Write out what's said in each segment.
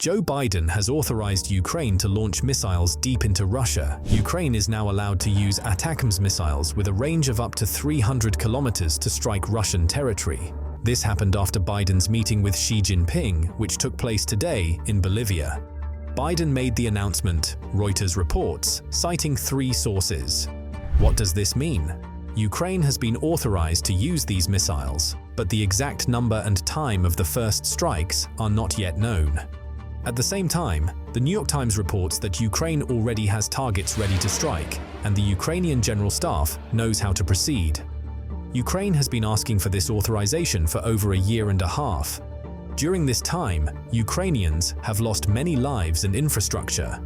Joe Biden has authorized Ukraine to launch missiles deep into Russia. Ukraine is now allowed to use ATACMS missiles with a range of up to 300 kilometers to strike Russian territory. This happened after Biden's meeting with Xi Jinping, which took place today in Bolivia. Biden made the announcement, Reuters reports, citing 3 sources. What does this mean? Ukraine has been authorized to use these missiles, but the exact number and time of the first strikes are not yet known. At the same time, the New York Times reports that Ukraine already has targets ready to strike, and the Ukrainian General Staff knows how to proceed. Ukraine has been asking for this authorization for over a year and a half. During this time, Ukrainians have lost many lives and infrastructure.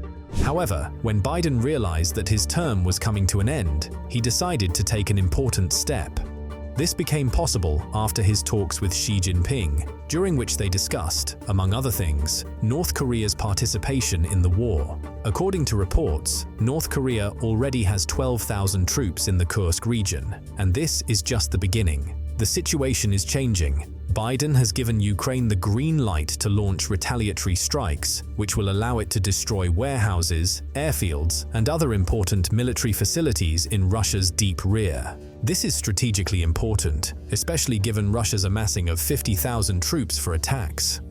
However, when Biden realized that his term was coming to an end, he decided to take an important step. This became possible after his talks with Xi Jinping, during which they discussed, among other things, North Korea's participation in the war. According to reports, North Korea already has 12,000 troops in the Kursk region, and this is just the beginning. The situation is changing. Biden has given Ukraine the green light to launch retaliatory strikes, which will allow it to destroy warehouses, airfields, and other important military facilities in Russia's deep rear. This is strategically important, especially given Russia's amassing of 50,000 troops for attacks.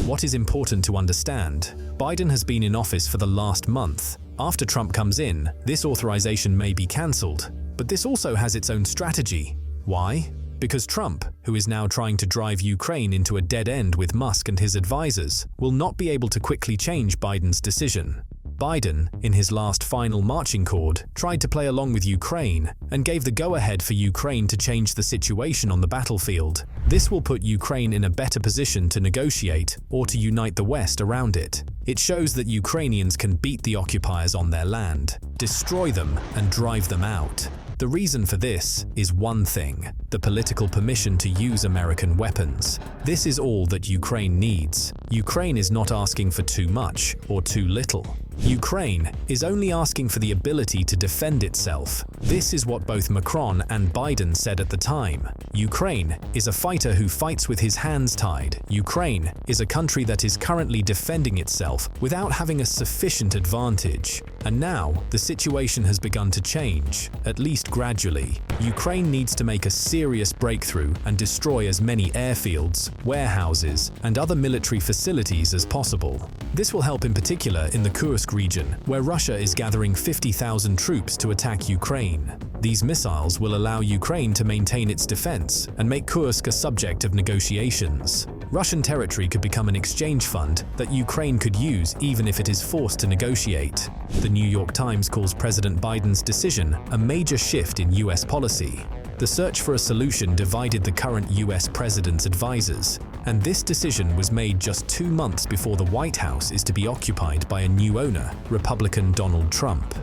What is important to understand? Biden has been in office for the last month. After Trump comes in, this authorization may be cancelled, but this also has its own strategy. Why? Because Trump, who is now trying to drive Ukraine into a dead end with Musk and his advisors, will not be able to quickly change Biden's decision. Biden, in his last final marching chord, tried to play along with Ukraine and gave the go-ahead for Ukraine to change the situation on the battlefield. This will put Ukraine in a better position to negotiate or to unite the West around it. It shows that Ukrainians can beat the occupiers on their land, destroy them, and drive them out. The reason for this is one thing: the political permission to use American weapons. This is all that Ukraine needs. Ukraine is not asking for too much or too little. Ukraine is only asking for the ability to defend itself. This is what both Macron and Biden said at the time. Ukraine is a fighter who fights with his hands tied. Ukraine is a country that is currently defending itself without having a sufficient advantage. And now, the situation has begun to change, at least gradually. Ukraine needs to make a serious breakthrough and destroy as many airfields, warehouses, and other military facilities as possible. This will help in particular in the Kursk region, where Russia is gathering 50,000 troops to attack Ukraine. These missiles will allow Ukraine to maintain its defense and make Kursk a subject of negotiations. Russian territory could become an exchange fund that Ukraine could use even if it is forced to negotiate. The New York Times calls President Biden's decision a major shift in US policy. The search for a solution divided the current US president's advisors, and this decision was made just 2 months before the White House is to be occupied by a new owner, Republican Donald Trump.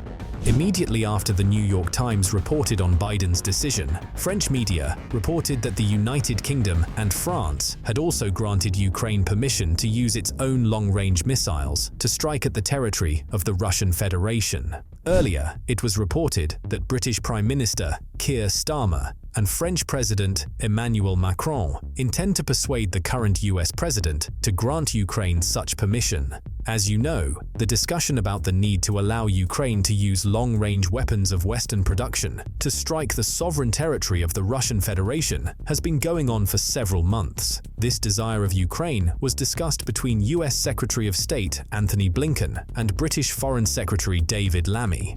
Immediately after the New York Times reported on Biden's decision, French media reported that the United Kingdom and France had also granted Ukraine permission to use its own long-range missiles to strike at the territory of the Russian Federation. Earlier, it was reported that British Prime Minister Keir Starmer and French President Emmanuel Macron intend to persuade the current US president to grant Ukraine such permission. As you know, the discussion about the need to allow Ukraine to use long-range weapons of Western production to strike the sovereign territory of the Russian Federation has been going on for several months. This desire of Ukraine was discussed between US Secretary of State Anthony Blinken and British Foreign Secretary David Lammy.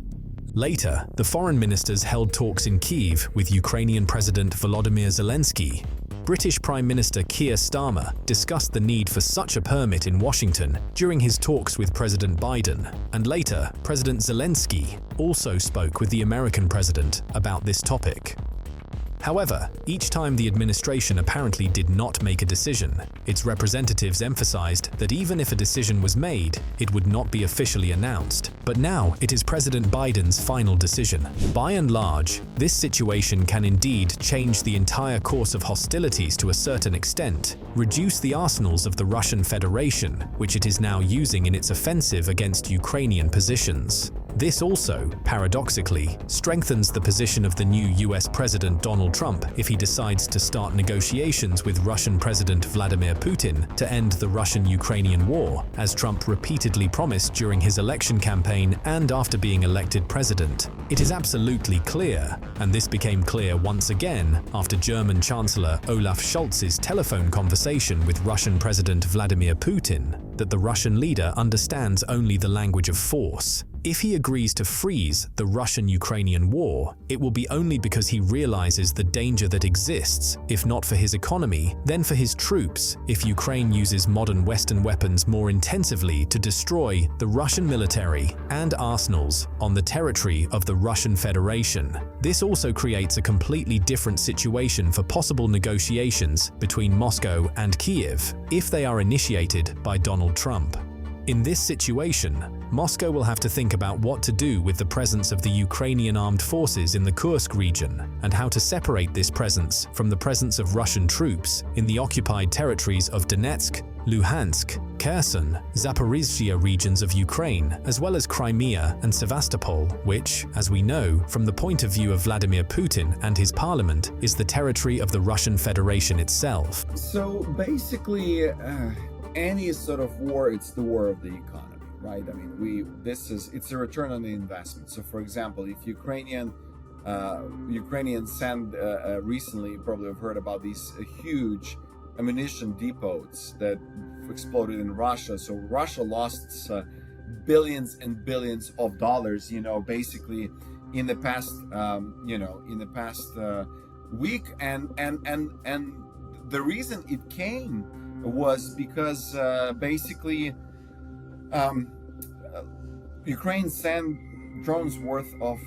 Later, the foreign ministers held talks in Kyiv with Ukrainian President Volodymyr Zelensky. British Prime Minister Keir Starmer discussed the need for such a permit in Washington during his talks with President Biden, and later, President Zelensky also spoke with the American president about this topic. However, each time the administration apparently did not make a decision, its representatives emphasized that even if a decision was made, it would not be officially announced. But now it is President Biden's final decision. By and large, this situation can indeed change the entire course of hostilities to a certain extent, reduce the arsenals of the Russian Federation, which it is now using in its offensive against Ukrainian positions. This also, paradoxically, strengthens the position of the new US President Donald Trump if he decides to start negotiations with Russian President Vladimir Putin to end the Russian-Ukrainian war, as Trump repeatedly promised during his election campaign and after being elected president. It is absolutely clear, and this became clear once again after German Chancellor Olaf Scholz's telephone conversation with Russian President Vladimir Putin, that the Russian leader understands only the language of force. If he agrees to freeze the Russian-Ukrainian war, it will be only because he realizes the danger that exists, if not for his economy, then for his troops, if Ukraine uses modern Western weapons more intensively to destroy the Russian military and arsenals on the territory of the Russian Federation. This also creates a completely different situation for possible negotiations between Moscow and Kiev, if they are initiated by Donald Trump. In this situation, Moscow will have to think about what to do with the presence of the Ukrainian armed forces in the Kursk region and how to separate this presence from the presence of Russian troops in the occupied territories of Donetsk, Luhansk, Kherson, Zaporizhzhia regions of Ukraine, as well as Crimea and Sevastopol, which, as we know, from the point of view of Vladimir Putin and his parliament, is the territory of the Russian Federation itself. So basically, any sort of war, it's the war of the economy, right? I mean, it's a return on the investment. So, for example, if Ukrainians send recently, you probably have heard about these huge ammunition depots that exploded in Russia. So Russia lost billions and billions of dollars, basically in the past, week, and the reason it came was because Ukraine sent drones worth of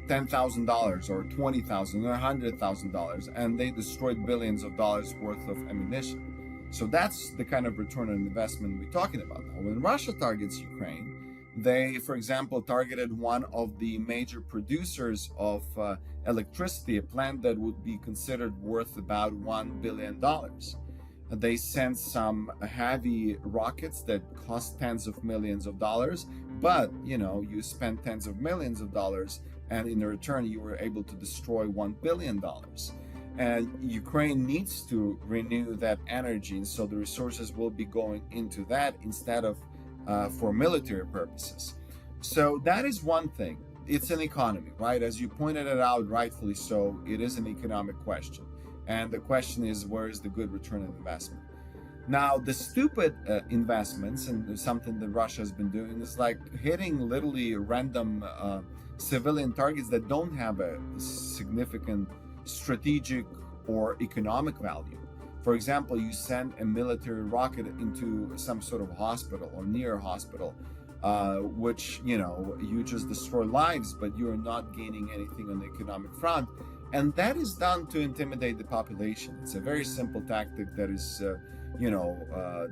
$10,000 or $20,000 or $100,000, and they destroyed billions of dollars worth of ammunition. So that's the kind of return on investment we're talking about now. When Russia targets Ukraine, they, for example, targeted one of the major producers of electricity, a plant that would be considered worth about $1 billion. They sent some heavy rockets that cost tens of millions of dollars, but you spend tens of millions of dollars, and in return you were able to destroy $1 billion. And Ukraine needs to renew that energy, and so the resources will be going into that instead of for military purposes. So that is one thing. It's an economy, right? As you pointed it out, rightfully so, it is an economic question. And the question is, where is the good return on investment? Now, the stupid investments, and something that Russia has been doing, is like hitting literally random civilian targets that don't have a significant strategic or economic value. For example, you send a military rocket into some sort of hospital or near a hospital, which, you just destroy lives, but you're not gaining anything on the economic front. And that is done to intimidate the population. It's a very simple tactic that is,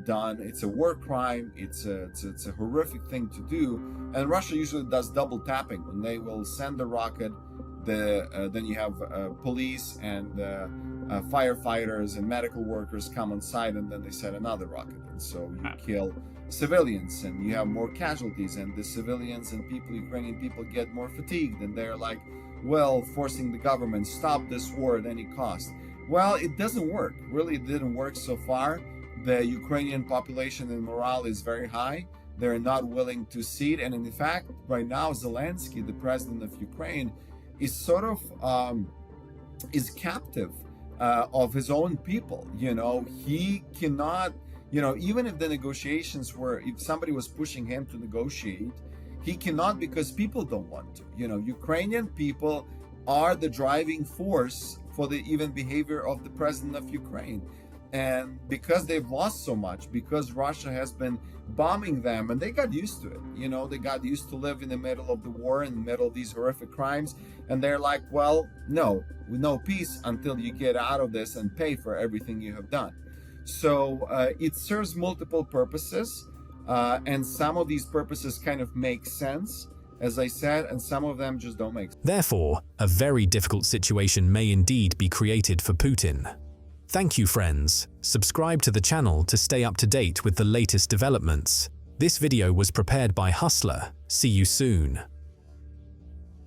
done. It's a war crime. It's a horrific thing to do. And Russia usually does double tapping. When they will send a rocket, then you have police and firefighters and medical workers come on site, and then they send another rocket. And so you kill civilians, and you have more casualties, and the civilians and Ukrainian people get more fatigued, and they're like, well, forcing the government, stop this war at any cost. Well, it doesn't work. Really, it didn't work so far. The Ukrainian population and morale is very high. They're not willing to cede. And in fact, right now, Zelensky, the president of Ukraine, is sort of is captive of his own people. He cannot, even if the negotiations were, if somebody was pushing him to negotiate, he cannot, because people don't want to. Ukrainian people are the driving force for the even behavior of the president of Ukraine. And because they've lost so much, because Russia has been bombing them, and they got used to it. They got used to live in the middle of the war, in the middle of these horrific crimes. And they're like, well, no peace until you get out of this and pay for everything you have done. So it serves multiple purposes. And some of these purposes kind of make sense, as I said, and some of them just don't make sense. Therefore, a very difficult situation may indeed be created for Putin. Thank you, friends. Subscribe to the channel to stay up to date with the latest developments. This video was prepared by Hustler. See you soon.